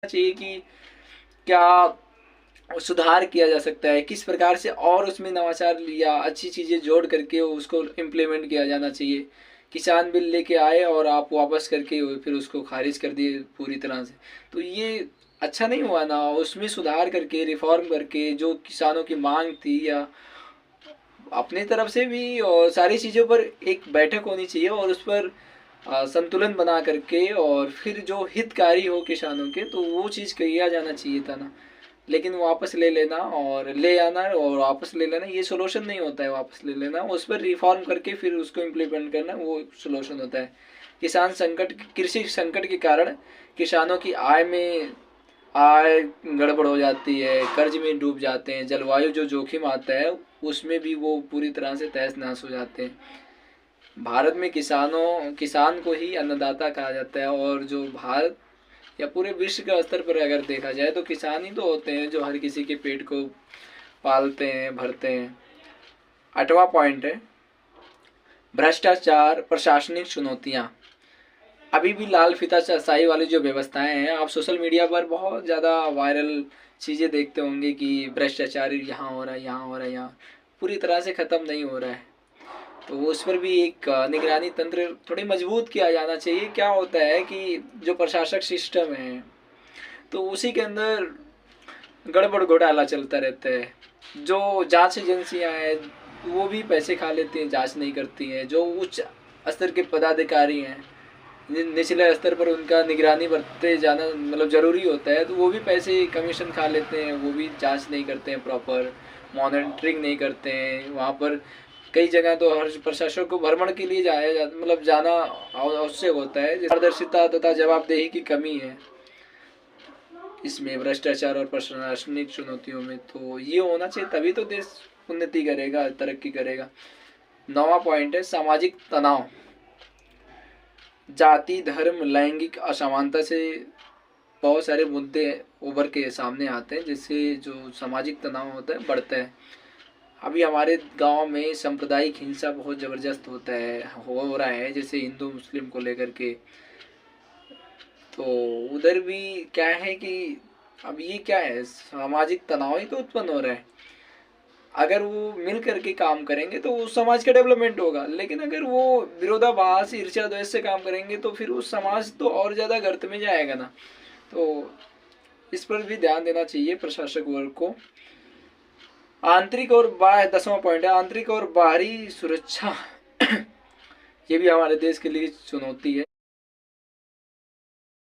चाहिए कि क्या सुधार किया जा सकता है, किस प्रकार से और उसमें नवाचार या अच्छी चीज़ें जोड़ करके उसको इम्प्लीमेंट किया जाना चाहिए। किसान बिल लेके आए और आप वापस करके फिर उसको खारिज कर दिए पूरी तरह से, तो ये अच्छा नहीं हुआ ना। उसमें सुधार करके रिफॉर्म करके जो किसानों की मांग थी या अपनी तरफ से भी और सारी चीज़ों पर एक बैठक होनी चाहिए और उस पर संतुलन बना करके और फिर जो हितकारी हो किसानों के, तो वो चीज़ किया जाना चाहिए था ना। लेकिन वापस ले लेना और ले आना और वापस ले लेना ये सोल्यूशन नहीं होता है। वापस ले लेना, उस पर रिफॉर्म करके फिर उसको इम्प्लीमेंट करना, वो सोल्यूशन होता है। किसान संकट, कृषि संकट के कारण किसानों की आय गड़बड़ हो जाती है, कर्ज में डूब जाते हैं, जलवायु जो जोखिम आता है उसमें भी वो पूरी तरह से तहस नहस हो जाते हैं। भारत में किसान को ही अन्नदाता कहा जाता है, और जो भारत या पूरे विश्व के स्तर पर अगर देखा जाए तो किसान ही तो होते हैं जो हर किसी के पेट को पालते हैं, भरते हैं। 8वां पॉइंट है भ्रष्टाचार, प्रशासनिक चुनौतियाँ। अभी भी लाल फीताशाही वाली जो व्यवस्थाएं हैं, आप सोशल मीडिया पर बहुत ज़्यादा वायरल चीज़ें देखते होंगे कि भ्रष्टाचार यहाँ हो रहा है, यहाँ हो रहा है, यहाँ पूरी तरह से ख़त्म नहीं हो रहा है। तो उस पर भी एक निगरानी तंत्र थोड़ी मजबूत किया जाना चाहिए। क्या होता है कि जो प्रशासक सिस्टम है तो उसी के अंदर गड़बड़ घोटाला चलता रहता है। जो जांच एजेंसियां हैं वो भी पैसे खा लेती हैं, जांच नहीं करती हैं। जो उच्च स्तर के पदाधिकारी हैं, निचले स्तर पर उनका निगरानी बरतते जाना मतलब ज़रूरी होता है, तो वो भी पैसे कमीशन खा लेते हैं, वो भी जांच नहीं करते हैं, प्रॉपर मॉनिटरिंग नहीं करते हैं। वहाँ पर कई जगह तो हर प्रशासक को भ्रमण के लिए मतलब जाना आवश्यक होता है। पारदर्शिता तथा जवाबदेही की कमी है इसमें, भ्रष्टाचार और प्रशासनिक चुनौतियों में। तो ये होना चाहिए, तभी तो देश उन्नति करेगा, तरक्की करेगा। 9वां पॉइंट है सामाजिक तनाव। जाति, धर्म, लैंगिक असमानता से बहुत सारे मुद्दे उभर के सामने आते हैं, जिससे जो सामाजिक तनाव होता है बढ़ता है। अभी हमारे गांव में सांप्रदायिक हिंसा बहुत ज़बरदस्त होता है, हो रहा है, जैसे हिंदू मुस्लिम को लेकर के। तो उधर भी क्या है कि अब ये क्या है, सामाजिक तनाव ही तो उत्पन्न हो रहा है। अगर वो मिल करके काम करेंगे तो उस समाज का डेवलपमेंट होगा, लेकिन अगर वो विरोधाभास, ईर्ष्या, द्वेष से काम करेंगे तो फिर उस समाज तो और ज़्यादा गर्त में जाएगा ना। तो इस पर भी ध्यान देना चाहिए प्रशासक वर्ग को। आंतरिक और बाह्य, 10वां पॉइंट है आंतरिक और बाहरी सुरक्षा। ये भी हमारे देश के लिए चुनौती है।